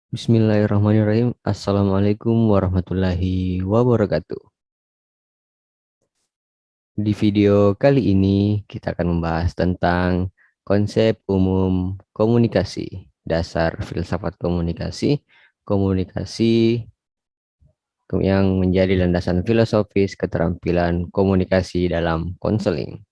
Bismillahirrahmanirrahim. Assalamualaikum warahmatullahi wabarakatuh. Di video kali ini kita akan membahas tentang konsep umum komunikasi, dasar filsafat komunikasi, komunikasi yang menjadi landasan filosofis keterampilan komunikasi dalam konseling.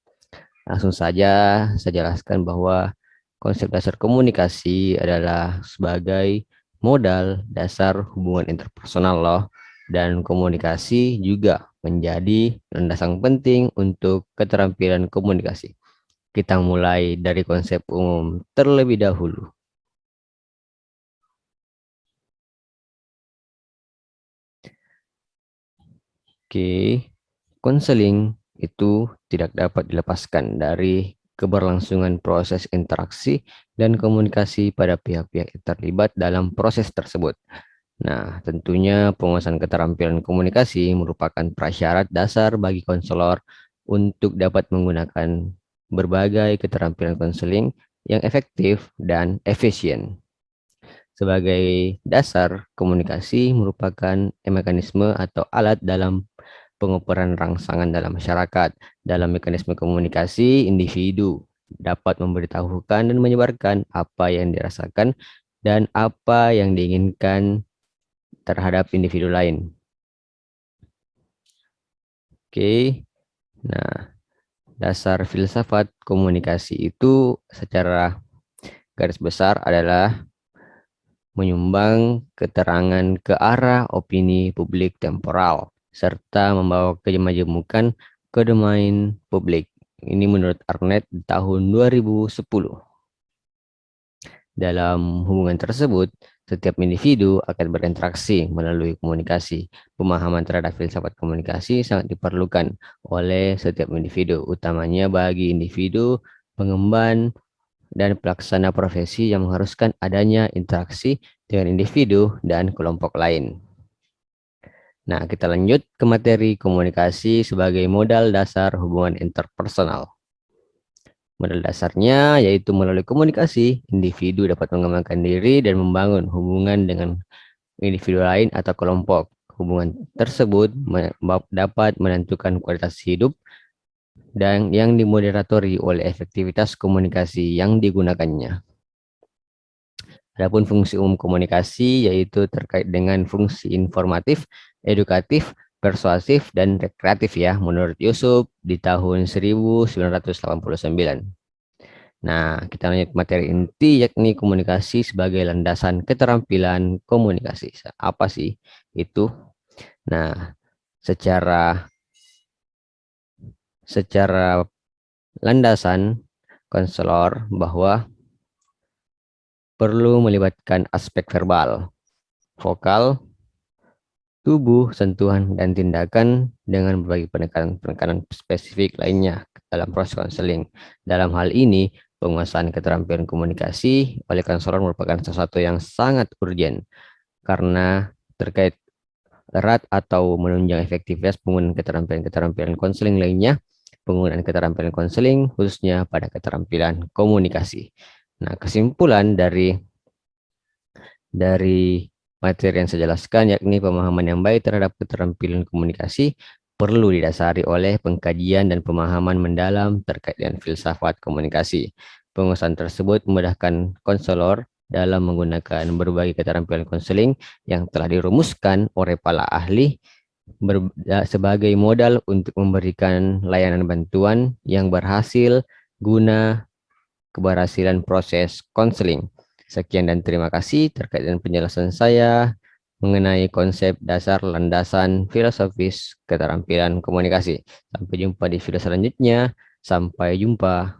Langsung saja saya jelaskan bahwa konsep dasar komunikasi adalah sebagai modal dasar hubungan interpersonal loh, dan komunikasi juga menjadi landasan penting untuk keterampilan komunikasi. Kita mulai dari konsep umum terlebih dahulu. Oke, konseling itu tidak dapat dilepaskan dari keberlangsungan proses interaksi dan komunikasi pada pihak-pihak yang terlibat dalam proses tersebut. Nah, tentunya penguasaan keterampilan komunikasi merupakan prasyarat dasar bagi konselor untuk dapat menggunakan berbagai keterampilan konseling yang efektif dan efisien. Sebagai dasar, komunikasi merupakan mekanisme atau alat dalam pengukuran rangsangan dalam masyarakat. Dalam mekanisme komunikasi, individu dapat memberitahukan dan menyebarkan apa yang dirasakan dan apa yang diinginkan terhadap individu lain. Oke, nah dasar filsafat komunikasi itu secara garis besar adalah menyumbang keterangan ke arah opini publik temporal, serta membawa kemajemukan ke domain publik. Ini menurut Arnett di tahun 2010. Dalam hubungan tersebut, setiap individu akan berinteraksi melalui komunikasi. Pemahaman terhadap filsafat komunikasi sangat diperlukan oleh setiap individu, utamanya bagi individu pengemban dan pelaksana profesi yang mengharuskan adanya interaksi dengan individu dan kelompok lain. Nah, kita lanjut ke materi komunikasi sebagai modal dasar hubungan interpersonal. Modal dasarnya yaitu melalui komunikasi, individu dapat mengembangkan diri dan membangun hubungan dengan individu lain atau kelompok. Hubungan tersebut dapat menentukan kualitas hidup dan yang dimoderatori oleh efektivitas komunikasi yang digunakannya. Adapun fungsi umum komunikasi yaitu terkait dengan fungsi informatif, edukatif, persuasif, dan rekreatif ya, menurut Yusuf di tahun 1989. Nah, kita lanjut materi inti yakni komunikasi sebagai landasan keterampilan komunikasi. Apa sih itu? Nah, secara secara landasan konselor bahwa perlu melibatkan aspek verbal, vokal, tubuh, sentuhan, dan tindakan dengan berbagai penekanan-penekanan spesifik lainnya dalam proses konseling. Dalam hal ini, penguasaan keterampilan komunikasi oleh konselor merupakan sesuatu yang sangat urgent karena terkait erat atau menunjang efektivitas penggunaan keterampilan-keterampilan konseling lainnya, penggunaan keterampilan konseling khususnya pada keterampilan komunikasi. Nah, kesimpulan dari materi yang saya jelaskan yakni pemahaman yang baik terhadap keterampilan komunikasi perlu didasari oleh pengkajian dan pemahaman mendalam terkait dengan filsafat komunikasi. Penguasaan tersebut memudahkan konselor dalam menggunakan berbagai keterampilan konseling yang telah dirumuskan oleh para ahli sebagai modal untuk memberikan layanan bantuan yang berhasil guna keberhasilan proses konseling. Sekian dan terima kasih terkait dengan penjelasan saya mengenai konsep dasar landasan filosofis keterampilan komunikasi. Sampai jumpa di video selanjutnya. Sampai jumpa.